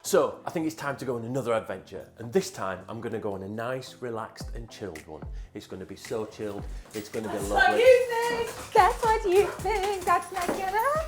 So I think it's time to go on another adventure, and this time I'm going to go on a nice, relaxed and chilled one. It's going to be so chilled, it's going to be lovely. That's what you think, that's what you think, that's not gonna happen.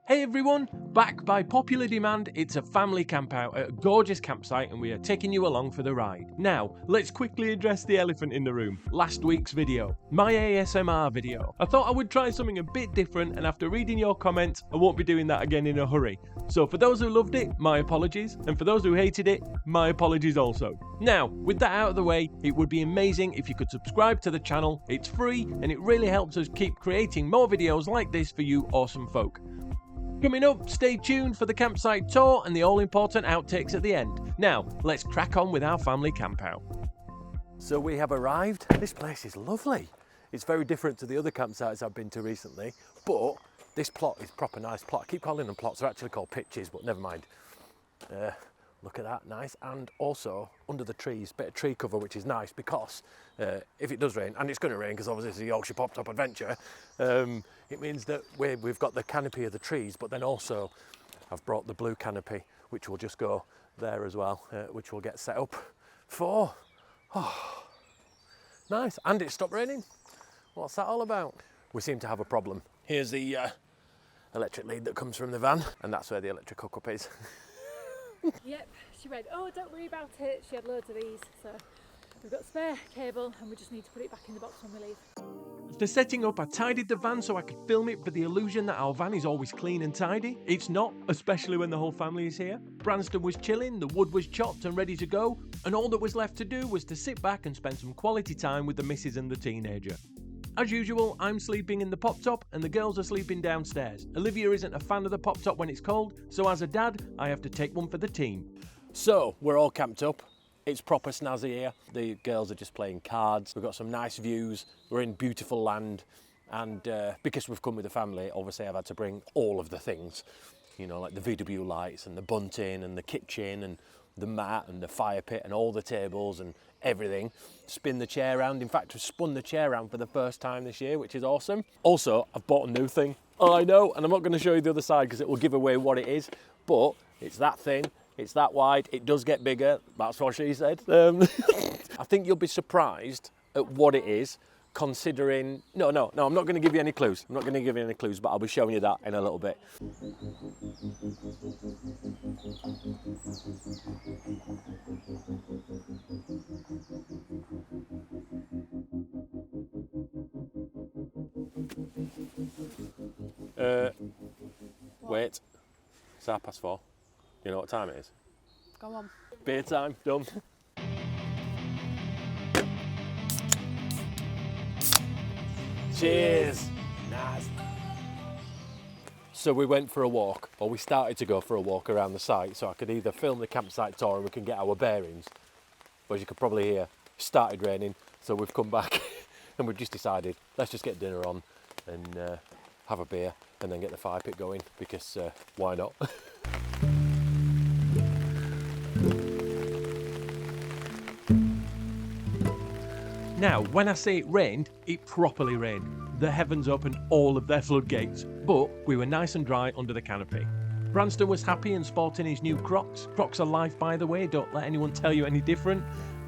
Hey everyone, back by popular demand, it's a family campout at a gorgeous campsite and we are taking you along for the ride. Now, let's quickly address the elephant in the room, last week's video, my ASMR video. I thought I would try something a bit different, and after reading your comments, I won't be doing that again in a hurry. So for those who loved it, my apologies, and for those who hated it, my apologies also. Now, with that out of the way, it would be amazing if you could subscribe to the channel. It's free and it really helps us keep creating more videos like this for you awesome folk. Coming up, stay tuned for the campsite tour and the all-important outtakes at the end. Now, let's crack on with our family campout. So we have arrived. This place is lovely. It's very different to the other campsites I've been to recently, but this plot is proper nice plot. I keep calling them plots, they're actually called pitches, but never mind. Look at that, nice. And also, under the trees, bit of tree cover, which is nice because if it does rain, and it's going to rain because obviously it's a Yorkshire Pop Top adventure, it means that we've got the canopy of the trees, but then also I've brought the blue canopy, which will just go there as well, which will get set up for, nice. And it stopped raining. What's that all about? We seem to have a problem. Here's the electric lead that comes from the van, and that's where the electric hookup is. Yep, she went, oh, don't worry about it. She had loads of these, so we've got spare cable and we just need to put it back in the box when we leave. After setting up, I tidied the van so I could film it for the illusion that our van is always clean and tidy. It's not, especially when the whole family is here. Branston was chilling, the wood was chopped and ready to go, and all that was left to do was to sit back and spend some quality time with the missus and the teenager. As usual, I'm sleeping in the pop top and the girls are sleeping downstairs. Olivia isn't a fan of the pop top when it's cold, so as a dad, I have to take one for the team. So we're all camped up. It's proper snazzy here. The girls are just playing cards. We've got some nice views. We're in beautiful land, and because we've come with the family, obviously I've had to bring all of the things, you know, like the VW lights and the bunting and the kitchen and the mat and the fire pit and all the tables and everything. Spin the chair around. In fact, we've spun the chair around for the first time this year, which is awesome. Also, I've bought a new thing. Oh, I know, and I'm not going to show you the other side because it will give away what it is, but it's that thing. It's that wide. It does get bigger. That's what she said. I think you'll be surprised at what it is, considering... No, I'm not going to give you any clues. I'm not going to give you any clues, but I'll be showing you that in a little bit. Wait. It's 4:30. Do you know what time it is? Go on. Beer time, done. Cheers. Nice. So we went for a walk, or we started to go for a walk around the site, so I could either film the campsite tour and we can get our bearings. But as you could probably hear, it started raining, so we've come back and we've just decided, let's just get dinner on and have a beer and then get the fire pit going, because why not? Now, when I say it rained, it properly rained. The heavens opened all of their floodgates, but we were nice and dry under the canopy. Branston was happy and sporting his new Crocs. Crocs are life, by the way, don't let anyone tell you any different.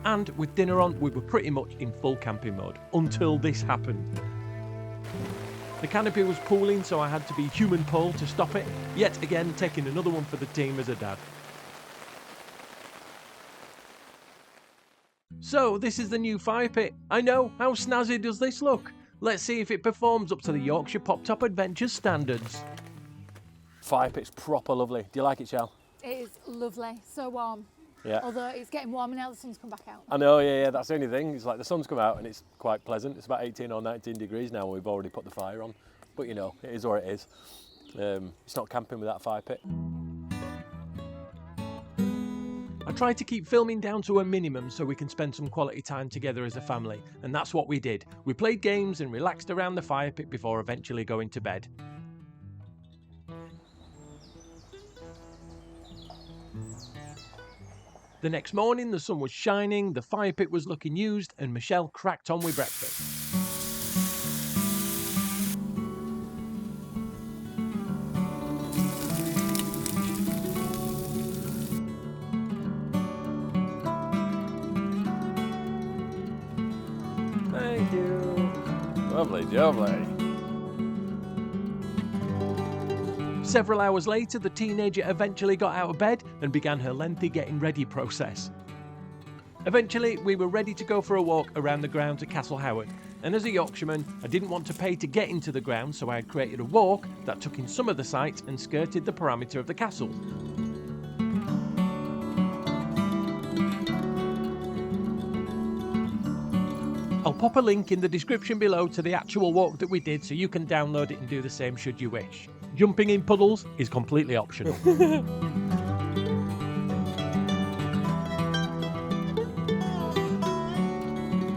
And with dinner on, we were pretty much in full camping mode, until this happened. The canopy was pooling, so I had to be human pole to stop it. Yet again, taking another one for the team as a dad. So, this is the new fire pit. I know, how snazzy does this look? Let's see if it performs up to the Yorkshire Pop Top Adventures standards. Fire pit's proper lovely. Do you like it, Shell? It is lovely, so warm. Yeah. Although it's getting warmer now, the sun's come back out. I know, yeah, that's the only thing. It's like the sun's come out and it's quite pleasant. It's about 18 or 19 degrees now and we've already put the fire on. But you know, it is what it is. It's not camping without a fire pit. I tried to keep filming down to a minimum so we can spend some quality time together as a family, and that's what we did. We played games and relaxed around the fire pit before eventually going to bed. The next morning the sun was shining, the fire pit was looking used, and Michelle cracked on with breakfast. Lovely jubbly. Several hours later, the teenager eventually got out of bed and began her lengthy getting ready process. Eventually, we were ready to go for a walk around the grounds at Castle Howard, and as a Yorkshireman, I didn't want to pay to get into the grounds, so I had created a walk that took in some of the sights and skirted the perimeter of the castle. I'll pop a link in the description below to the actual walk that we did so you can download it and do the same should you wish. Jumping in puddles is completely optional.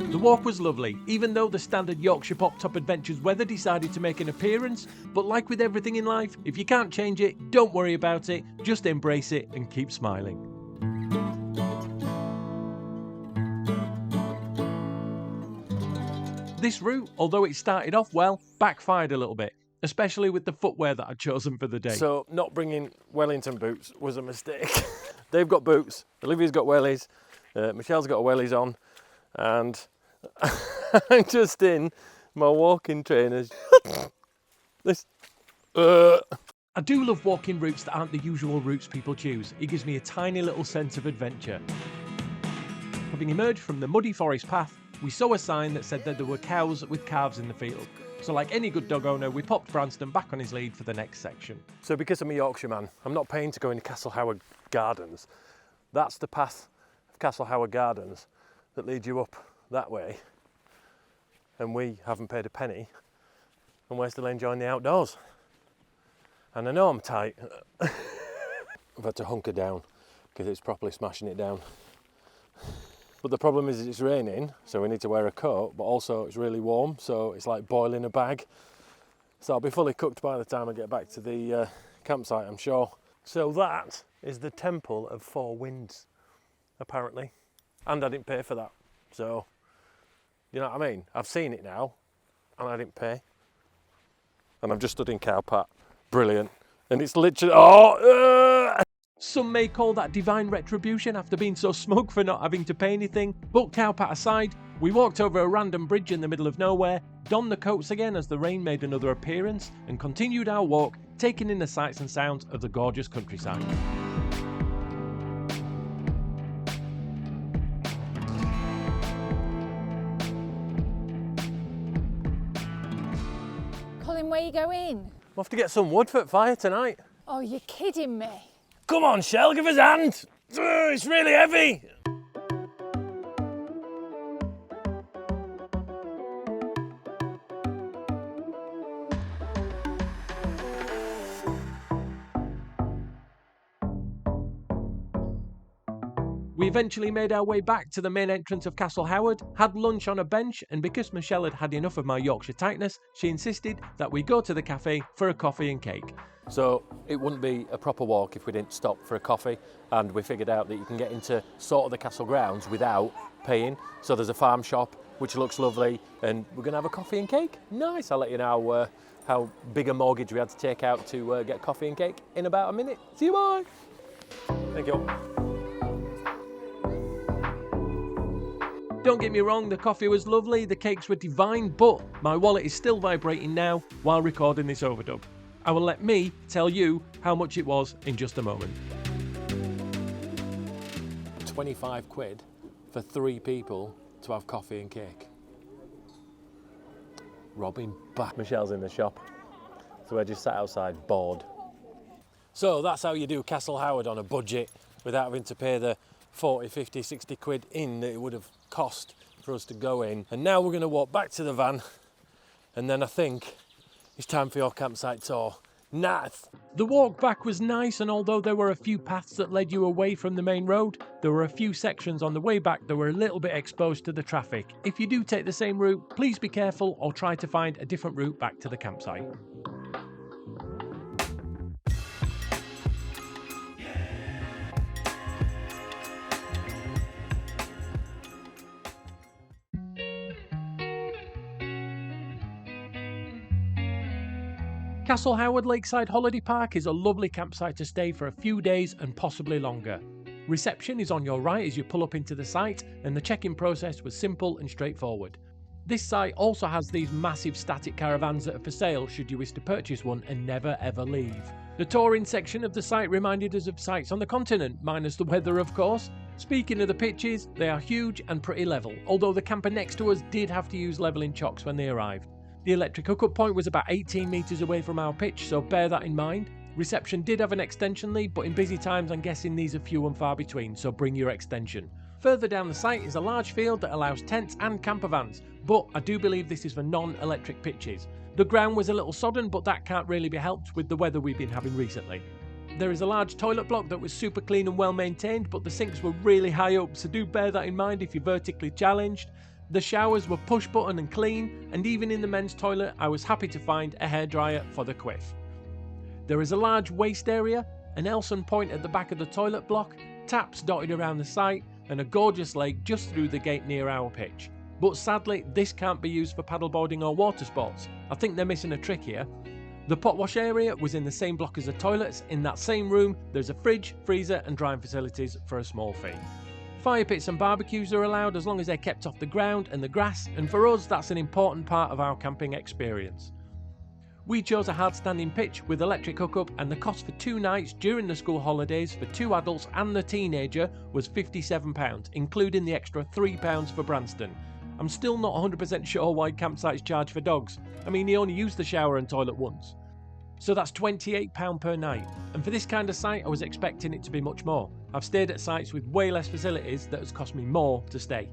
The walk was lovely, even though the standard Yorkshire Pop Top Adventures weather decided to make an appearance, but like with everything in life, if you can't change it, don't worry about it, just embrace it and keep smiling. This route, although it started off well, backfired a little bit, especially with the footwear that I'd chosen for the day. So not bringing Wellington boots was a mistake. They've got boots, Olivia's got wellies, Michelle's got wellies on, and I'm just in my walking trainers. I do love walking routes that aren't the usual routes people choose. It gives me a tiny little sense of adventure. Having emerged from the muddy forest path, we saw a sign that said that there were cows with calves in the field. So like any good dog owner, we popped Branston back on his lead for the next section. So because I'm a Yorkshire man, I'm not paying to go into Castle Howard Gardens. That's the path of Castle Howard Gardens that leads you up that way. And we haven't paid a penny, and we're still enjoying the outdoors. And I know I'm tight. I've had to hunker down because it's properly smashing it down. But the problem is it's raining, so we need to wear a coat, but also it's really warm, so it's like boiling a bag. So I'll be fully cooked by the time I get back to the campsite, I'm sure. So that is the Temple of Four Winds, apparently. And I didn't pay for that. So, you know what I mean? I've seen it now, and I didn't pay. And I've just stood in Cowpat. Brilliant. And it's literally, Some may call that divine retribution after being so smug for not having to pay anything, but Cowpat aside, we walked over a random bridge in the middle of nowhere, donned the coats again as the rain made another appearance, and continued our walk, taking in the sights and sounds of the gorgeous countryside. Colin, where are you going? We'll have to get some wood for the fire tonight. Oh, you're kidding me. Come on, Shell, give us a hand. It's really heavy. We eventually made our way back to the main entrance of Castle Howard, had lunch on a bench, and because Michelle had had enough of my Yorkshire tightness, she insisted that we go to the cafe for a coffee and cake. So it wouldn't be a proper walk if we didn't stop for a coffee, and we figured out that you can get into sort of the castle grounds without paying. So there's a farm shop which looks lovely, and we're going to have a coffee and cake. Nice. I'll let you know how big a mortgage we had to take out to get coffee and cake in about a minute. See you, bye. Thank you. Don't get me wrong, the coffee was lovely, the cakes were divine, but my wallet is still vibrating now while recording this overdub. I will let me tell you how much it was in just a moment. 25 quid for 3 people to have coffee and cake. Robbing back. Michelle's in the shop, so we're just sat outside bored. So that's how you do Castle Howard on a budget without having to pay the 40, 50, 60 quid in that it would have cost for us to go in. And now we're going to walk back to the van, and then I think it's time for your campsite tour. Nice. The walk back was nice, and although there were a few paths that led you away from the main road, there were a few sections on the way back that were a little bit exposed to the traffic. If you do take the same route, please be careful or try to find a different route back to the campsite. Castle Howard Lakeside Holiday Park is a lovely campsite to stay for a few days and possibly longer. Reception is on your right as you pull up into the site, and the check-in process was simple and straightforward. This site also has these massive static caravans that are for sale should you wish to purchase one and never ever leave. The touring section of the site reminded us of sites on the continent, minus the weather of course. Speaking of the pitches, they are huge and pretty level, although the camper next to us did have to use levelling chocks when they arrived. The electric hookup point was about 18 metres away from our pitch, so bear that in mind. Reception did have an extension lead, but in busy times I'm guessing these are few and far between, so bring your extension. Further down the site is a large field that allows tents and camper vans, but I do believe this is for non-electric pitches. The ground was a little sodden, but that can't really be helped with the weather we've been having recently. There is a large toilet block that was super clean and well maintained, but the sinks were really high up, so do bear that in mind if you're vertically challenged. The showers were push button and clean, and even in the men's toilet I was happy to find a hairdryer for the quiff. There is a large waste area, an Elson point at the back of the toilet block, taps dotted around the site, and a gorgeous lake just through the gate near our pitch. But sadly, this can't be used for paddleboarding or water sports. I think they're missing a trick here. The pot wash area was in the same block as the toilets. In that same room, there's a fridge, freezer and drying facilities for a small fee. Fire pits and barbecues are allowed as long as they're kept off the ground and the grass, and for us that's an important part of our camping experience. We chose a hard-standing pitch with electric hookup, and the cost for 2 nights during the school holidays for 2 adults and the teenager was £57, including the extra £3 for Branston. I'm still not 100% sure why campsites charge for dogs. I mean, he only used the shower and toilet once. So that's £28 per night, and for this kind of site I was expecting it to be much more. I've stayed at sites with way less facilities that has cost me more to stay.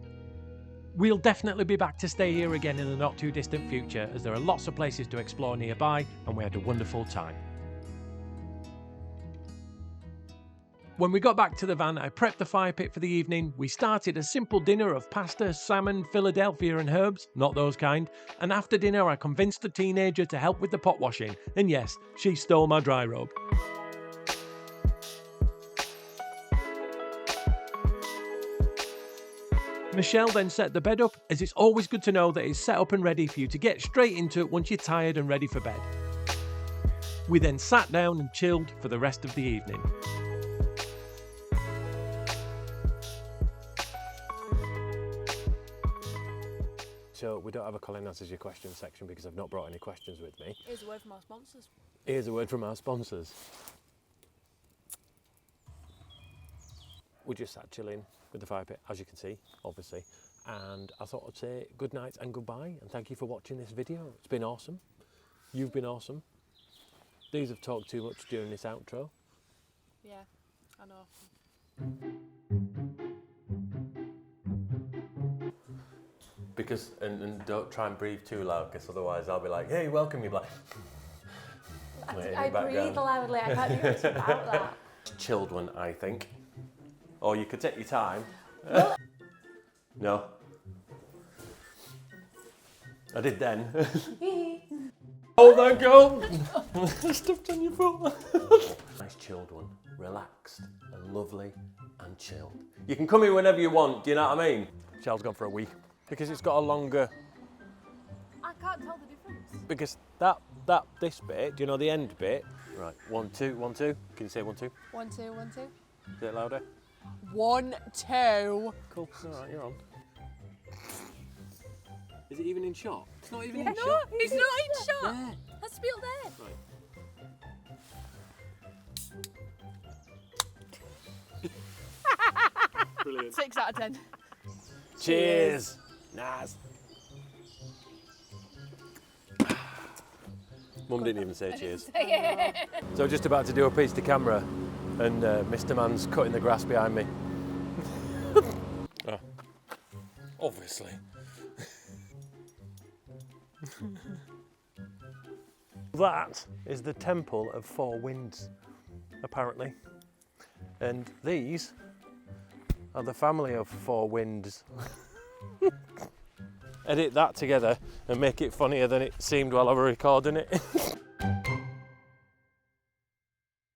We'll definitely be back to stay here again in the not too distant future, as there are lots of places to explore nearby and we had a wonderful time. When we got back to the van, I prepped the fire pit for the evening. We started a simple dinner of pasta, salmon, Philadelphia and herbs, not those kind, and after dinner I convinced the teenager to help with the pot washing, and yes, she stole my dry robe. Michelle then set the bed up, as it's always good to know that it's set up and ready for you to get straight into it once you're tired and ready for bed. We then sat down and chilled for the rest of the evening. So we don't have a Colin answers your question section because I've not brought any questions with me. Here's a word from our sponsors. Here's a word from our sponsors. We just sat chilling with the fire pit, as you can see, obviously. And I thought I'd say good night and goodbye, and thank you for watching this video. It's been awesome. You've been awesome. These have talked too much during this outro. Yeah, I know. Because, and don't try and breathe too loud, because otherwise I'll be like, hey, welcome, you're like... I breathe loudly, I can't do much about that. Chilled one, I think. Or you could take your time. No. I did then. Oh, that go! Stuffed on your foot. Nice chilled one, relaxed and lovely and chilled. You can come here whenever you want, do you know what I mean? Shell's gone for a wee. Because it's got a longer... I can't tell the difference. Because this bit, do you know the end bit? Right, 1, 2, 1, 2. Can you say 1, 2? 1, 2, 1, 2. Say it louder. 1, 2. Cool, all right, you're on. Is it even in shot? It's not even in shot. No, it's not in shot. There. Let's be up there. Right. Brilliant. 6 out of 10. Cheers. Nice. Mum didn't even say cheers. So just about to do a piece to camera, and Mr. Man's cutting the grass behind me. Oh. Obviously. That is the Temple of Four Winds, apparently. And these are the family of Four Winds. Edit that together and make it funnier than it seemed while I was recording it.